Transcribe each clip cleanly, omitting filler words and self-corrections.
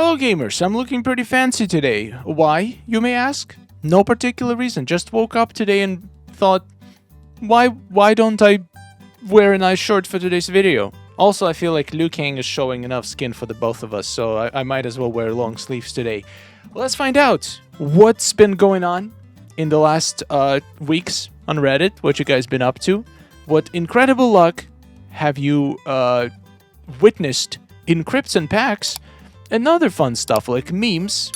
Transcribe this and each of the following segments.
Hello gamers, I'm looking pretty fancy today. Why, you may ask? No particular reason, just woke up today and thought, why don't I wear a nice shirt for today's video? Also, I feel like Liu Kang is showing enough skin for the both of us, so I might as well wear long sleeves today. Let's find out what's been going on in the last weeks on Reddit, what you guys been up to. What incredible luck have you witnessed in crypts and packs, and other fun stuff like memes,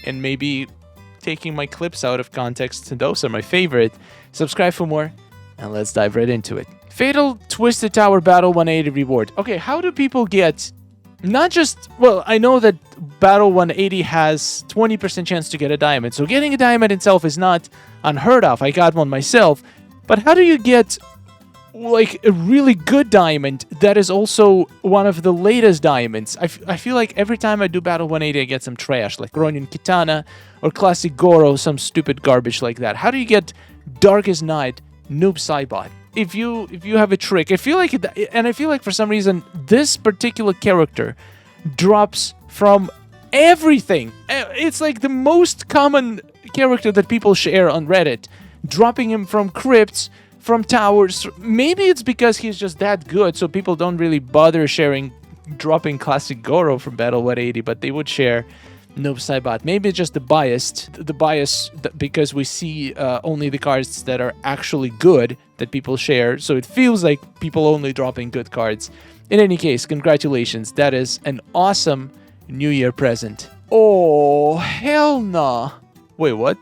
and maybe taking my clips out of context. Those are my favorite. Subscribe for more, and let's dive right into it. Fatal Twisted Tower Battle 180 reward. Okay, how do people get... Not just... Well, I know that Battle 180 has 20% chance to get a diamond, so getting a diamond itself is not unheard of. I got one myself. But how do you get... like a really good diamond that is also one of the latest diamonds? I feel like every time I do Battle 180 I get some trash, like Ronin Kitana or Classic Goro, some stupid garbage like that. How do you get Darkest Night Noob Saibot? If you have a trick, I feel like for some reason this particular character drops from everything. It's like the most common character that people share on Reddit, dropping him from crypts, from towers. Maybe it's because he's just that good, so people don't really bother dropping Classic Goro from Battle 180, but they would share Noob Saibot. Maybe it's just the bias because we see only the cards that are actually good that people share, so it feels like people only dropping good cards. In any case, congratulations. That is an awesome New Year present. Oh, hell nah. Wait, what?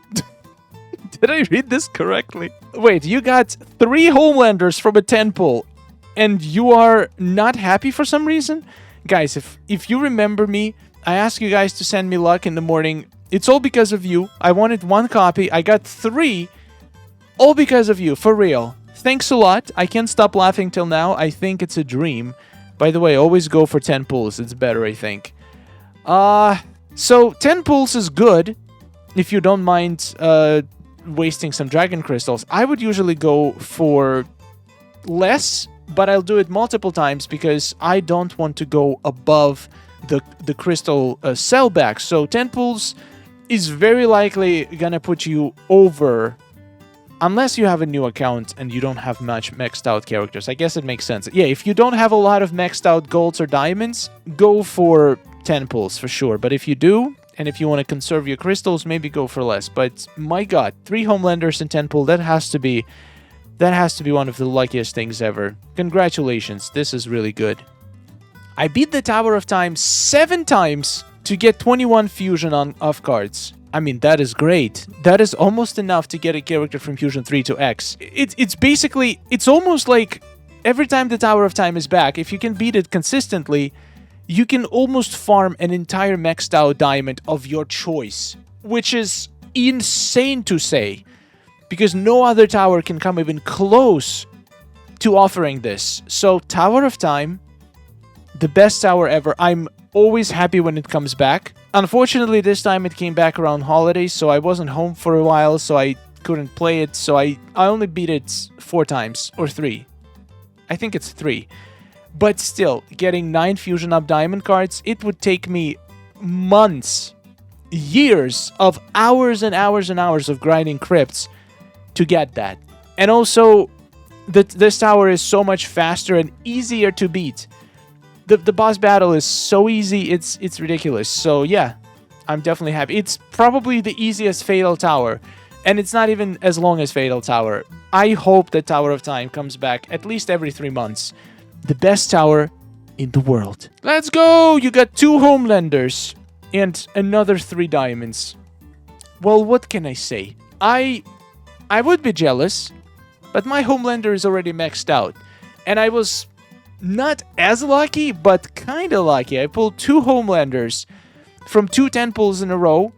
Did I read this correctly? Wait, you got 3 Homelanders from a 10 pull, and you are not happy for some reason? Guys, if you remember me, I asked you guys to send me luck in the morning. It's all because of you. I wanted 1 copy. I got 3, all because of you, for real. Thanks a lot. I can't stop laughing till now. I think it's a dream. By the way, always go for 10 pulls. It's better, I think. So 10 pulls is good if you don't mind wasting some dragon crystals. I would usually go for less, but I'll do it multiple times because I don't want to go above the crystal sellback. So 10 pulls is very likely gonna put you over, unless you have a new account and you don't have much maxed out characters. I guess it makes sense. Yeah, if you don't have a lot of maxed out golds or diamonds, go for 10 pulls for sure. But if you do, and if you want to conserve your crystals, maybe go for less. But my god, 3 Homelanders and 10 pull, that has to be one of the luckiest things ever. Congratulations, this is really good. I beat the Tower of Time 7 times to get 21 fusion off cards. I mean, that is great. That is almost enough to get a character from Fusion 3 to X. It's basically, it's almost like every time the Tower of Time is back, if you can beat it consistently, you can almost farm an entire maxed out diamond of your choice, which is insane to say, because no other tower can come even close to offering this. So Tower of Time, the best tower ever. I'm always happy when it comes back. Unfortunately, this time it came back around holidays, so I wasn't home for a while, so I couldn't play it, so I only beat it 4 times, or 3. I think it's 3. But still, getting 9 Fusion Up Diamond cards, it would take me months, years of hours and hours and hours of grinding crypts to get that. And also, this tower is so much faster and easier to beat. The boss battle is so easy, it's ridiculous. So yeah, I'm definitely happy. It's probably the easiest Fatal Tower, and it's not even as long as Fatal Tower. I hope that Tower of Time comes back at least every 3 months. The best tower in the world. Let's go! You got 2 Homelanders and another 3 diamonds. Well, what can I say? I would be jealous, but my Homelander is already maxed out. And I was not as lucky, but kind of lucky. I pulled 2 Homelanders from 2 10 pulls in a row.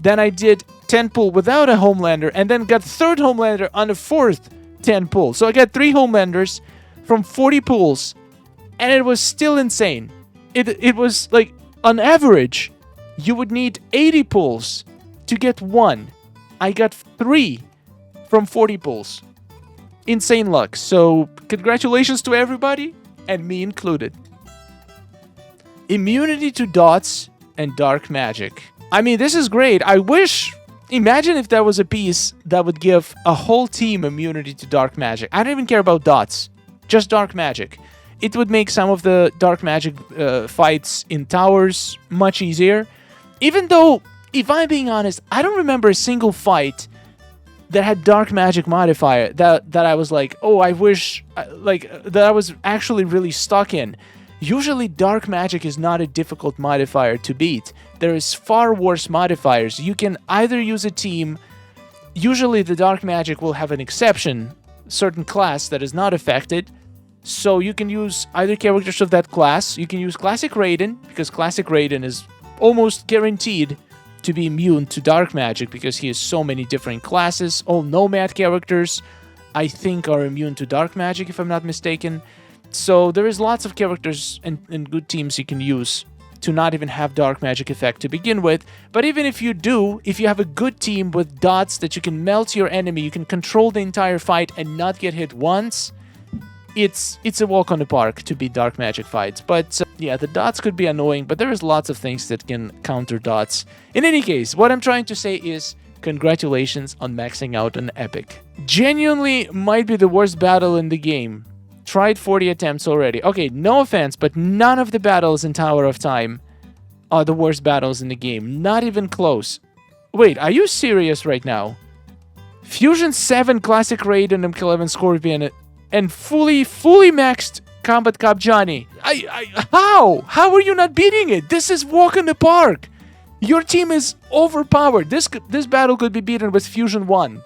Then I did 10 pull without a Homelander, and then got 3rd Homelander on a 4th 10 pull. So I got 3 Homelanders from 40 pulls, and it was still insane. It was like, on average, you would need 80 pulls to get 1. I got 3 from 40 pulls. Insane luck. So, congratulations to everybody, and me included. Immunity to dots and dark magic. I mean, this is great. I wish... Imagine if there was a piece that would give a whole team immunity to dark magic. I don't even care about dots. Just dark magic. It would make some of the dark magic fights in towers much easier. Even though, if I'm being honest, I don't remember a single fight that had dark magic modifier that I was like, oh, I wish, that I was actually really stuck in. Usually dark magic is not a difficult modifier to beat. There is far worse modifiers. You can either use a team. Usually the dark magic will have an exception, certain class that is not affected. So you can use either characters of that class. You can use Classic Raiden, because Classic Raiden is almost guaranteed to be immune to dark magic because he has so many different classes. All Nomad characters, I think, are immune to dark magic, if I'm not mistaken. So there is lots of characters and good teams you can use to not even have dark magic effect to begin with. But even if you do, if you have a good team with dots that you can melt your enemy, you can control the entire fight and not get hit once, it's a walk on the park to beat dark magic fights. But yeah, the dots could be annoying, but there is lots of things that can counter dots. In any case, what I'm trying to say is congratulations on maxing out an epic. Genuinely might be the worst battle in the game. Tried 40 attempts already. Okay, no offense, but none of the battles in Tower of Time are the worst battles in the game. Not even close. Wait, are you serious right now? Fusion 7 Classic Raiden and MK11 Scorpion and fully maxed Combat Cup Johnny. How? How are you not beating it? This is walk in the park. Your team is overpowered. This battle could be beaten with Fusion 1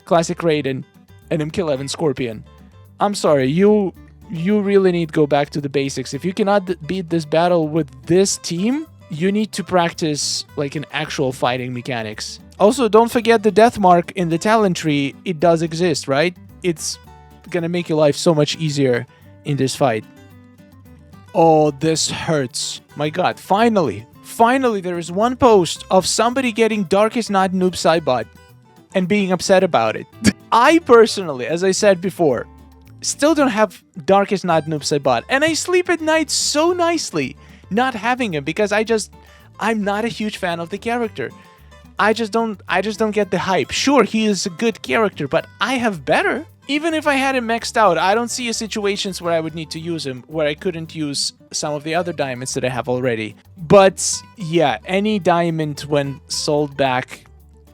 Classic Raiden and MK11 Scorpion. I'm sorry, you really need to go back to the basics. If you cannot beat this battle with this team, you need to practice like an actual fighting mechanics. Also, don't forget the death mark in the talent tree. It does exist, right? It's gonna make your life so much easier in this fight. Oh, this hurts. My god, finally there is one post of somebody getting Darkest Night Noob Saibot and being upset about it. I personally, as I said before, still don't have Darkest Night Noob Saibot, and I sleep at night so nicely not having him because I'm not a huge fan of the character. I just don't get the hype. Sure, he is a good character, but I have better. Even if I had him maxed out, I don't see situations where I would need to use him, where I couldn't use some of the other diamonds that I have already. But yeah, any diamond when sold back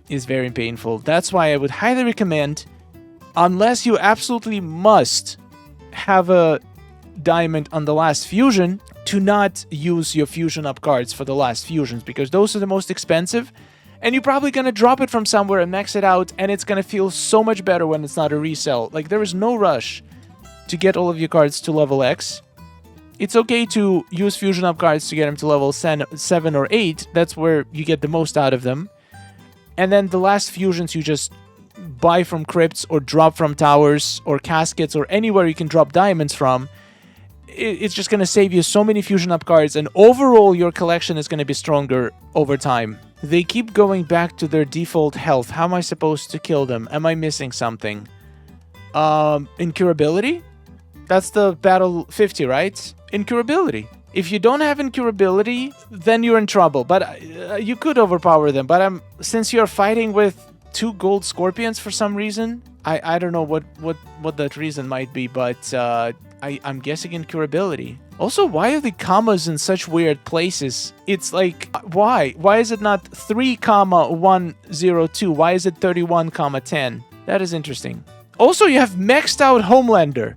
is very painful. That's why I would highly recommend, unless you absolutely must have a diamond on the last fusion, to not use your fusion up cards for the last fusions, because those are the most expensive, and you're probably gonna drop it from somewhere and max it out, and it's gonna feel so much better when it's not a resell. Like, there is no rush to get all of your cards to level X. It's okay to use fusion up cards to get them to level 7 or 8. That's where you get the most out of them. And then the last fusions you just buy from crypts or drop from towers or caskets or anywhere you can drop diamonds from. It's just going to save you so many fusion up cards, and overall your collection is going to be stronger over time. They keep going back to their default health. How am I supposed to kill them? Am I missing something? Incurability? That's the battle 50, right? Incurability. If you don't have incurability, then you're in trouble. But you could overpower them. But since you're fighting with 2 gold scorpions for some reason, I don't know what that reason might be, but I'm guessing incurability. Also, why are the commas in such weird places? It's like, why? Why is it not 3,102? Why is it 31,10? That is interesting. Also, you have maxed out Homelander,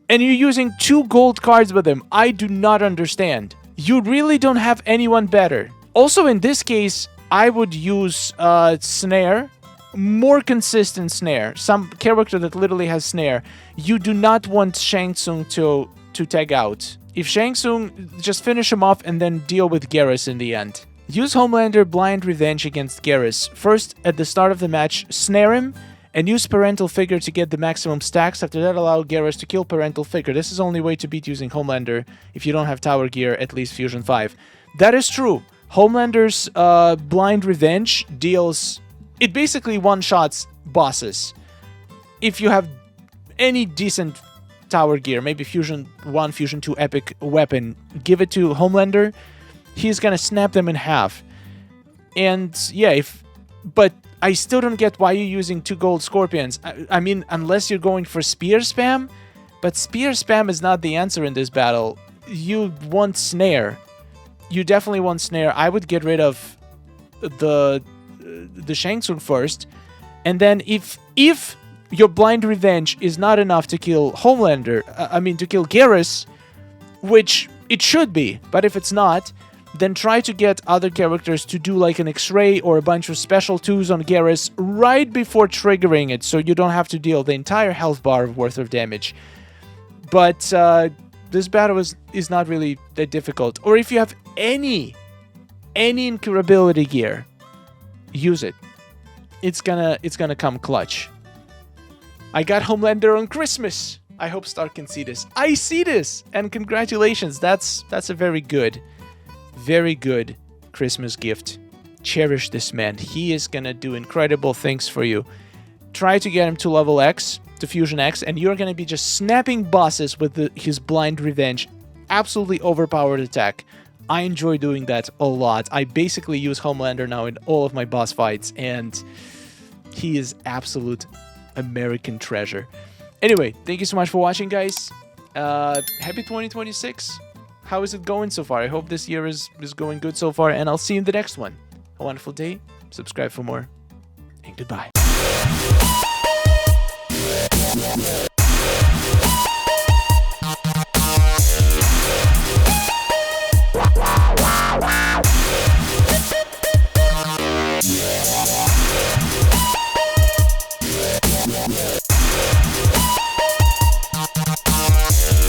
and you're using 2 gold cards with him. I do not understand. You really don't have anyone better. Also, in this case, I would use Snare. More consistent Snare. Some character that literally has Snare. You do not want Shang Tsung to tag out. If Shang Tsung, just finish him off and then deal with Garrus in the end. Use Homelander Blind Revenge against Garrus. First, at the start of the match, snare him, and use Parental Figure to get the maximum stacks. After that, allow Garrus to kill Parental Figure. This is the only way to beat using Homelander if you don't have Tower Gear, at least Fusion 5. That is true. Homelander's Blind Revenge deals... It basically one-shots bosses. If you have any decent Tower Gear, maybe Fusion 1, Fusion 2 epic weapon, give it to Homelander. he's gonna snap them in half. And yeah, but I still don't get why you're using 2 gold scorpions. I mean, unless you're going for spear spam, but spear spam is not the answer in this battle. You want snare. You definitely want snare. I would get rid of the Shang Tsung first, and then if your blind revenge is not enough to kill Homelander, to kill Garrus, which it should be, but if it's not, then try to get other characters to do like an X-ray or a bunch of special 2s on Garrus right before triggering it, so you don't have to deal the entire health bar worth of damage. But this battle is not really that difficult. Or if you have any incurability gear, use it. It's gonna come clutch. I got Homelander on Christmas. I hope Stark can see this. I see this, and congratulations. That's a very good Christmas gift. Cherish this man. He is gonna do incredible things for you. Try to get him to level X, to Fusion X, and you're gonna be just snapping bosses with his blind revenge. Absolutely overpowered attack. I enjoy doing that a lot. I basically use Homelander now in all of my boss fights, and he is absolute American treasure. Anyway, thank you so much for watching, guys. Happy 2026. How is it going so far? I hope this year is going good so far, and I'll see you in the next one. A wonderful day. Subscribe for more, and goodbye.